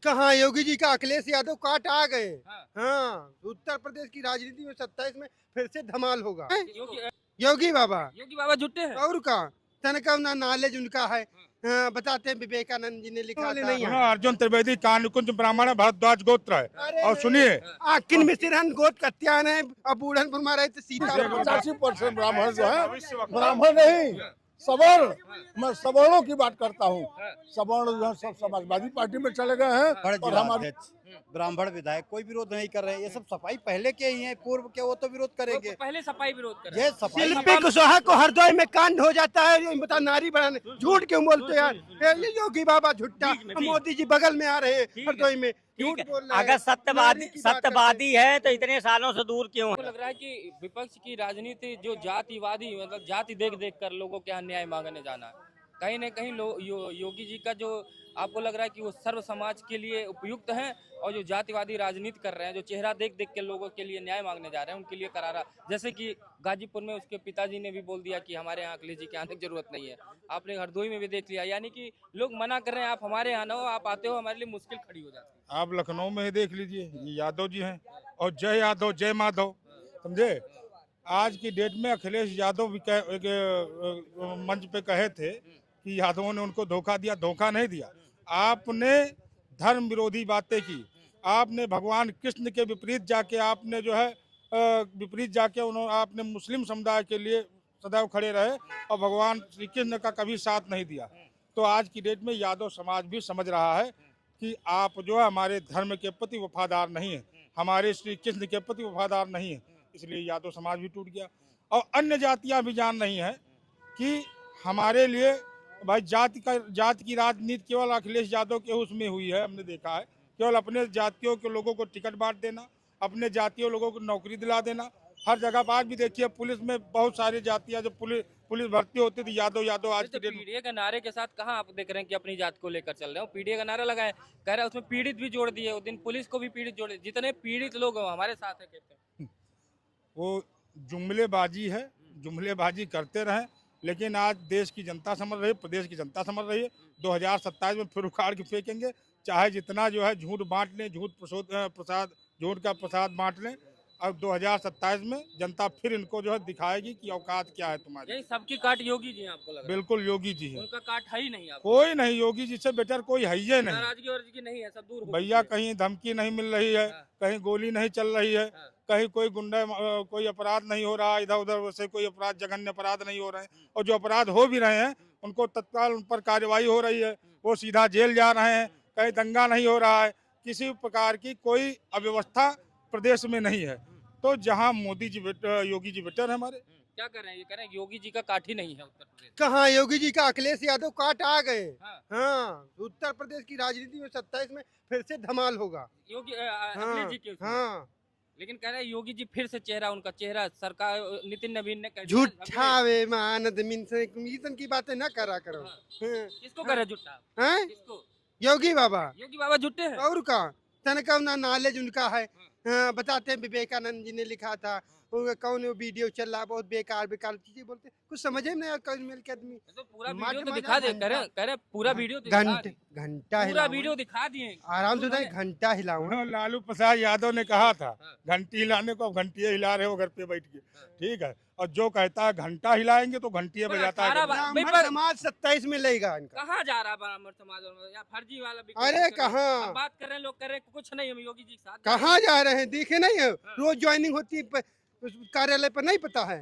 कहाँ योगी जी का अखिलेश यादव काट आ गए। हाँ। हाँ, उत्तर प्रदेश की राजनीति में 27 में फिर से धमाल होगा। योगी योगी बाबा योगी बाबा जुटे हैं। और का तनका ना नॉलेज उनका है। हाँ, बताते हैं विवेकानंद जी ने लिखा था। नहीं है। अर्जुन त्रिवेदी कानुकुंज ब्राह्मण भरद्वाज गोत्र है। और सुनिए, किन मिश्रन गोद कत्यान है अब बूढ़नपुर में रहे थे सीता 85% ब्राह्मण जो है, ब्राह्मण नहीं सवर्ण, मैं सवर्णों की बात करता हूँ। सवर्ण जो है सब समाजवादी पार्टी में चले गए हैं और हमारे ब्राह्मण विधायक कोई विरोध नहीं कर रहे हैं। ये सब सफाई पहले के ही हैं, पूर्व के वो तो विरोध करेंगे। पहले सफाई विरोध कर रहे ये हैं। सफाई शिल्पी कुशवाहा को हरदोई में कांड हो जाता है। ये बता नारी बढ़ाने झूठ क्यों बोलते यार। ये योगी बाबा झुट्टा, मोदी जी बगल में आ रहे हैं हरदोई में झूठ बोल रहे हैं। अगर सत्यवादी है तो इतने सालों से दूर क्यों आपको है? लग रहा है कि विपक्ष की राजनीति जो जातिवादी मतलब जाति देख देख कर लोगों के यहाँ न्याय मांगने जाना है, कहीं न कहीं योगी जी का जो आपको लग रहा है कि वो सर्व समाज के लिए उपयुक्त हैं और जो जातिवादी राजनीति कर रहे हैं, जो चेहरा देख देख के लोगों के लिए न्याय मांगने जा रहे हैं, उनके लिए करारा। जैसे कि गाजीपुर में उसके पिताजी ने भी बोल दिया कि हमारे यहाँ अखिलेश जी के आने की जरूरत नहीं है। आपने हरदोई में भी देख लिया, यानी कि लोग मना कर रहे हैं आप हमारे यहाँ ना हो, आप आते हो हमारे लिए मुश्किल खड़ी हो जाती है। आप लखनऊ में ही देख लीजिए, ये यादव जी हैं और जय यादव जय माधव, समझे। आज की डेट में अखिलेश यादव भी एक मंच पे कहे थे कि यादवों ने उनको धोखा दिया। धोखा नहीं दिया, आपने धर्म विरोधी बातें की, आपने भगवान कृष्ण के विपरीत जाके आपने जो है आपने मुस्लिम समुदाय के लिए सदैव खड़े रहे और भगवान श्री कृष्ण का कभी साथ नहीं दिया। तो आज की डेट में यादव समाज भी समझ रहा है कि आप जो है हमारे धर्म के प्रति वफादार नहीं है, हमारे श्री कृष्ण के प्रति वफादार नहीं है, इसलिए यादव समाज भी टूट गया। और अन्य जातियां भी जान रही हैं कि हमारे लिए भाई जाति की राजनीति केवल अखिलेश यादव के उसमें हुई है। हमने देखा है केवल अपने जातियों के लोगों को टिकट बांट देना, अपने जातीय लोगों को नौकरी दिला देना। हर जगह पर आज भी देखिए पुलिस में बहुत सारी जातियां जो पुलिस भर्ती होती थी यादव आज की डेट में। पीडीए के नारे के साथ कहाँ आप देख रहे हैं कि अपनी जात को लेकर चल रहे हो। पीडीए का नारा लगाए, कह रहे हैं उसमें पीड़ित भी जोड़ दिए, उस दिन पुलिस को भी पीड़ित जोड़े। जितने पीड़ित लोग हैं हमारे साथ है कहते हैं। वो जुमलेबाजी है, जुमलेबाजी करते रहें, लेकिन आज देश की जनता समझ रही है, प्रदेश की जनता समझ रही है। 2027 में फिर उखाड़ के फेंकेंगे, चाहे जितना जो है झूठ बांट लें, झूठ का प्रसाद बांट लें। अब 2027 में जनता फिर इनको जो है दिखाएगी कि औकात क्या है तुम्हारी। यही सबकी काट योगी जी हैं आपको लग रहा है? बिल्कुल योगी जी है, उनका काट है ही नहीं आपको? कोई नहीं, योगी जी से बेटर कोई है ही नहीं। नाराजगी और की नहीं है, सब दूर हो भैया चुकी है। कहीं धमकी नहीं मिल रही है, कहीं गोली नहीं चल रही है, कहीं कोई अपराध नहीं हो रहा, इधर उधर वैसे कोई अपराध जघन्य अपराध नहीं हो रहे हैं। और जो अपराध हो भी रहे हैं उनको तत्काल उन पर कार्रवाई हो रही है, वो सीधा जेल जा रहे हैं, कहीं दंगा नहीं हो रहा है, किसी प्रकार की कोई अव्यवस्था प्रदेश में नहीं है। तो जहां मोदी जी योगी जी बेटर है हमारे। क्या कर रहे हैं? ये कह रहे हैं योगी जी का काट ही नहीं है उत्तर प्रदेश। कहाँ योगी जी का अखिलेश यादव काट आ गए। हाँ। हाँ, उत्तर प्रदेश की राजनीति में 27 में फिर से धमाल होगा। योगी अखिलेश जी के उसमें। हाँ, लेकिन कह रहे हैं योगी जी फिर से चेहरा, उनका चेहरा सरकार नितिन नवीन ने कह दिया। झूठा वे मानद मिशन की बातें ना करा करो। हाँ। किसको कह रहे हैं झूठा? हैं? किसको? योगी बाबा योगी बाबा झूठे हैं। और का तनका ना नॉलेज उनका है। हाँ, बताते हैं विवेकानंद जी ने लिखा था। कौन वो वीडियो चल रहा, बहुत बेकार बेकार चीजें बोलते, कुछ समझे में नहीं कौन मिल के आदमी। तो पूरा मत वीडियो तो मजा दिखा दे, घंटा। कह रहे पूरा वीडियो दिखा घंटा दे। घंटा पूरा हिलाऊं। वीडियो दिखा दिए। आराम से घंटा हिलाऊं। लालू प्रसाद यादव ने कहा था घंटी हिलाने को, अब घंटियां हिला रहे हो घर पे बैठ के, ठीक है। और जो कहता है घंटा हिलाएंगे तो घंटियां बजाता है। ब्राह्मण समाज 27 में लेगा इनका। कहाँ जा रहा है ब्राह्मण समाज और या फर्जी वाला भी? अरे कहाँ? अब बात कर रहे हैं, लोग कह रहे हैं कुछ नहीं, हम योगी जी के साथ। कहाँ जा रहे हैं, दिखे नहीं है। रोज ज्वाइनिंग होती है उस कार्यालय पर, नहीं पता है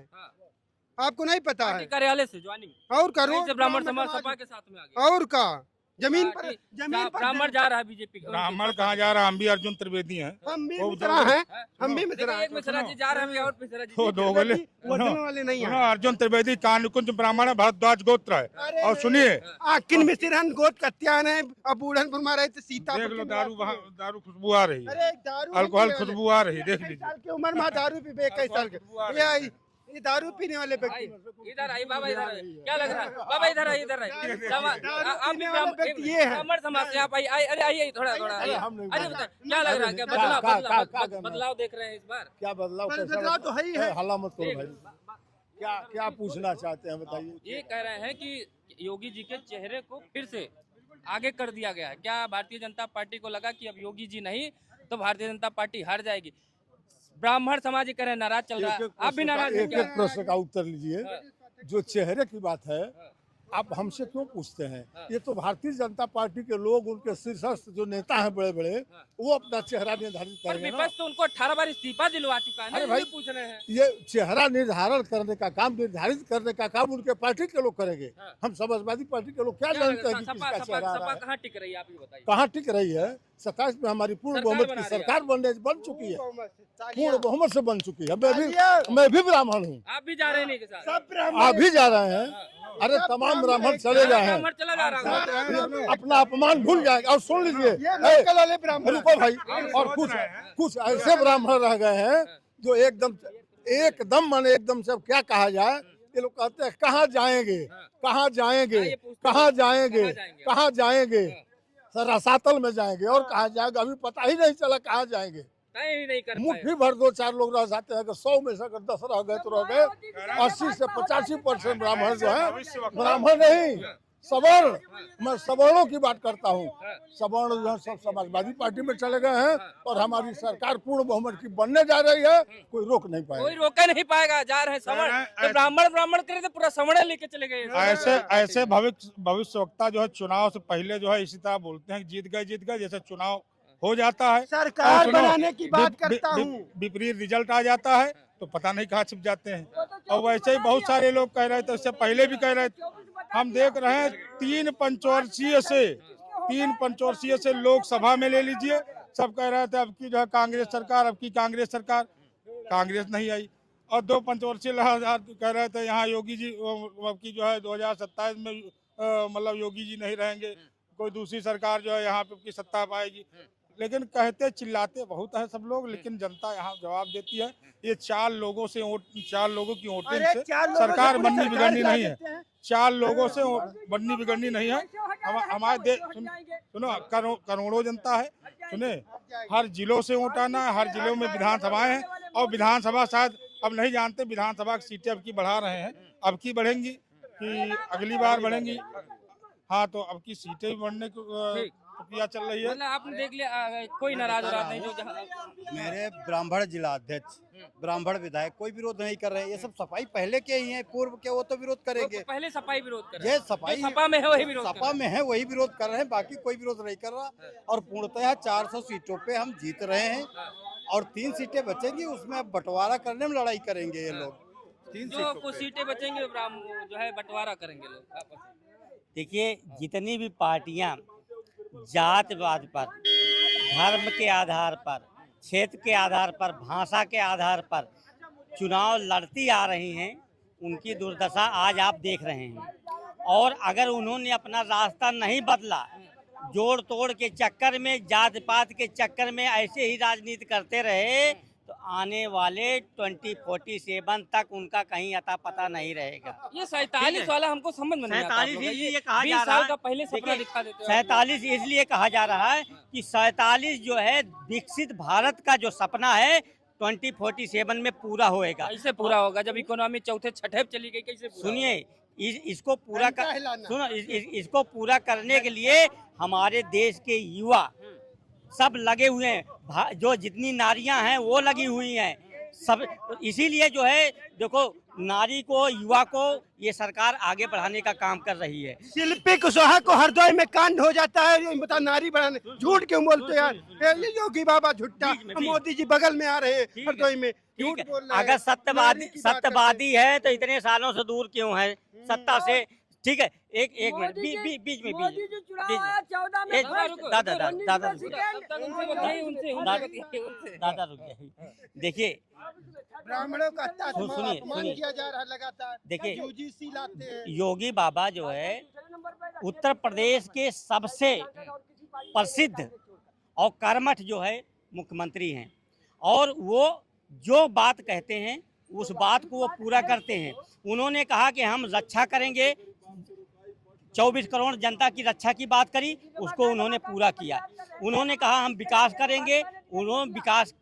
आपको? नहीं पता है? पार्टी कार्यालय से ज्वाइनिंग और करो ब्राह्मण समाज सपा के साथ में आ गया। और का जमीन पर ब्राह्मण जा रहा है बीजेपी का। ब्राह्मण कहाँ जा रहा है? हम भी अर्जुन त्रिवेदी हैं, हम भी वो मिश्रा हैं, हम भी मिश्रा हैं। एक मिश्रा जी जा रहे हैं और मिश्रा जी वो दो गोले वजन वाले नहीं है। अर्जुन त्रिवेदी कानुकुंज ब्राह्मण भरद्वाज गोत्र है। और सुनिए, किन मिश्रन गोद कत्यान है अब बूढ़नपुर में रहे थे सीता। देख लो दारू खुशबू आ रही है, अरे दारू अल्कोहल खुशबू आ रही है, देख लीजिए। साल की उम्र में दारू पी कई साल के ये दारू पीने वाले व्यक्ति। इधर आई बाबा, इधर आइए। क्या लग रहा है बाबा? इधर आइए, इधर आइए। आप भी ब्राह्मण समाज से आप आइए। अरे आइए थोड़ा अरे क्या लग रहा है? क्या बदलाव देख रहे हैं इस बार? क्या बदलाव? बदलाव तो है ही है। हल्ला मत करो भाई। क्या पूछना चाहते हैं बताइए। ये कह रहे हैं कि योगी जी के चेहरे को फिर से आगे कर दिया गया है। क्या भारतीय जनता पार्टी को लगा कि अब योगी जी नहीं तो भारतीय जनता पार्टी हार जाएगी? ब्राह्मण समाज कह रहे हैं नाराज चल रहा है, आप भी नाराज हैं एक क्या? एक प्रश्न का उत्तर लीजिए। जो चेहरे की बात है आप हमसे क्यों पूछते हैं? ये तो भारतीय जनता पार्टी के लोग, उनके शीर्षस्थ जो नेता हैं बड़े बड़े, वो अपना चेहरा निर्धारित पर करेंगे ना। विपक्ष तो उनको 18 बार इस्तीफा दिलवा चुका है ना, अरे भाई, इसलिए पूछ रहे हैं। ये चेहरा निर्धारण करने का काम, निर्धारित करने का काम उनके पार्टी के लोग करेंगे। हम समाजवादी पार्टी के लोग क्या जानते हैं कि सपा किसका चेहरा आ रहा सपा है? कहाँ टिक रही है, आप ही बताइए। कहाँ टिक रही है? 27 में हमारी पूर्ण सरकार बहुमत बना की रही है। सरकार बन चुकी है, तालियां। पूर्ण बहुमत से बन चुकी है। मैं भी ब्राह्मण हूँ, आप भी जा रहे हैं इनके साथ? सब ब्राह्मण आप भी जा रहे हैं। अरे तमाम ब्राह्मण चले गए हैं, ब्राह्मण चला जा रहा है। अपना अपमान भूल जाएगा। और सुन लीजिए, ये लोकल वाले ब्राह्मण रुको भाई, और कुछ ऐसे ब्राह्मण रह गए हैं जो एकदम माने एकदम से अब क्या कहा जाए, ये लोग कहते हैं कहाँ जाएंगे, कहाँ जाएंगे, कहाँ जाएंगे, कहाँ जाएंगे? सर रसातल में जाएंगे और कहाँ जाएंगे अभी पता ही नहीं चला कहाँ जाएंगे। तय ही नहीं कर पाए। मुट्ठी भर 2-4 लोग रह जाते हैं, अगर 100 में से अगर 10 रह गए तो रह गए। 80 से 85% ब्राह्मण जो है, ब्राह्मण नहीं सवर्ण, मैं सवर्णों की बात करता हूँ। सवर्ण जो है सब समाजवादी पार्टी में चले गए हैं और हमारी सरकार पूर्ण बहुमत की बनने जा रही है, कोई रोक नहीं कोई पाएगा। रोका नहीं पाएगा, जा रहे हैं सवर्ण। तो ब्राह्मण करे तो पूरा सवर्ण लेके चले गए। ऐसे भविष्यवक्ता जो है चुनाव से पहले जो है इसी तरह बोलते हैं कि जीत गए, जैसे चुनाव हो जाता है, सरकार और चुनाव बनाने की बात करता हूँ। विपरीत रिजल्ट आ जाता है तो पता नहीं कहाँ छिप जाते हैं। और वैसे ही बहुत सारे लोग कह रहे थे, उससे पहले भी कह रहे थे। हम देख रहे हैं 3 पंचवर्षीय से लोकसभा में ले लीजिए, सब कह रहे थे अब की जो है कांग्रेस सरकार, कांग्रेस नहीं आई। और 2 पंचवर्षीय कह रहे थे यहाँ योगी जी अब की जो है 2027 में मतलब योगी जी नहीं रहेंगे, कोई दूसरी सरकार जो है यहाँ पे की सत्ता पाएगी। लेकिन कहते चिल्लाते बहुत है सब लोग, लेकिन जनता यहाँ जवाब देती है। ये 4 लोगों की वोटिंग से सरकार बननी बिगड़नी नहीं है। 4 लोगों से बननी बिगड़नी नहीं है। हमारे देश सुनो, करोड़ों जनता है, सुने, हर जिलों से वोट आना है, हर जिलों में विधानसभाएं हैं, और विधानसभा शायद अब नहीं जानते, विधानसभा की सीटें अब की बढ़ा रहे हैं, अब की बढ़ेंगी कि अगली बार बढ़ेंगी। हाँ, तो अब की सीटें भी बढ़ने की प्रक्रिया चल रही है। मतलब आपने देख लिया, कोई नाराज हो रहा नहीं जो जहाँ मेरे ब्राह्मण जिला अध्यक्ष, ब्राह्मण विधायक कोई विरोध नहीं कर रहे हैं। ये सब सफाई पहले के ही हैं, पूर्व के वो तो विरोध करेंगे। पहले सफाई विरोध कर रहे ये हैं। सफाई जो सपा में है वही विरोध कर सपा में है वही विरोध कर रहे हैं, बाकी कोई विरोध नहीं कर रहा। और पूर्णतः 400 सीटों पे हम जीत रहे हैं और 3 सीटें बचेंगी, उसमें अब बंटवारा करने में लड़ाई करेंगे ये लोग। 3 जो कुछ सीटें बचेंगे जो है बंटवारा करेंगे लोग आपस में। देखिए, जितनी भी पार्टियां जातवाद पर, धर्म के आधार पर, क्षेत्र के आधार पर, भाषा के आधार पर चुनाव लड़ती आ रही हैं, उनकी दुर्दशा आज आप देख रहे हैं। और अगर उन्होंने अपना रास्ता नहीं बदला, जोड़ तोड़ के चक्कर में, जात पात के चक्कर में ऐसे ही राजनीति करते रहे, तो आने वाले 2047 तक उनका कहीं अता पता नहीं रहेगा। ये 47 वाला हमको समझ में नहीं आता। 47 इसलिए कहा जा 20 रहा साल है, का पहले सपना देखिए, दिखा देते हो। 47 इसलिए कहा जा रहा है कि 47 जो है विकसित भारत का जो सपना है 2047 में पूरा होएगा। कैसे पूरा होगा जब इकोनॉमी चौथे छठे पे चली गई? कैसे पूरा सुनिए, इसको पूरा घंटा हिलाना। सुनो, इसको पूरा करने के लिए हमारे देश के युवा सब लगे हुए हैं, जो जितनी नारियां हैं वो लगी हुई हैं सब। इसीलिए जो है देखो, नारी को, युवा को ये सरकार आगे बढ़ाने का काम कर रही है। शिल्पी कुशवाहा को हरदोई में कांड हो जाता है, ये बता नारी बढ़ाने, झूठ क्यों बोलते यार? ये योगी बाबा झुट्टा, मोदी जी बगल में आ रहे हैं हरदोई में, झूठ बोल रहे हैं। अगर सत्यवादी है तो इतने सालों से दूर क्यों है सत्ता से? ठीक है, एक मिनट, बीच में दादा रुक जाइए। देखिए, ब्राह्मणों का सुनिए, अपमान किया जा रहा है लगातार। देखिए, UGC लाते हैं। योगी बाबा जो है उत्तर प्रदेश के सबसे प्रसिद्ध और कर्मठ जो है मुख्यमंत्री हैं, और वो जो बात कहते हैं उस बात को वो पूरा करते हैं। उन्होंने कहा कि हम रक्षा करेंगे, 24 करोड़ जनता की रक्षा की बात करी, उसको उन्होंने पूरा किया। उन्होंने कहा हम विकास करेंगे, उन्होंने विकास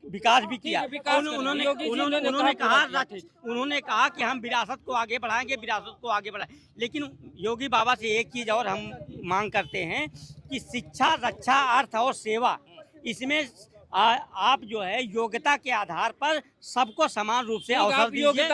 भी किया। ठीक है, विकास करें। उन्होंने योगी जी उन्होंने ने उन्होंने कहा कहा पूरा किया। उन्होंने कहा कि हम विरासत को आगे बढ़ाएंगे, विरासत को आगे बढ़ाएं। लेकिन योगी बाबा से एक चीज और हम मांग करते हैं कि शिक्षा, रक्षा, अर्थ और सेवा, इसमें आप जो है योग्यता के आधार पर सबको समान रूप से ठीक, अवसर आप दीजिए। योग्यता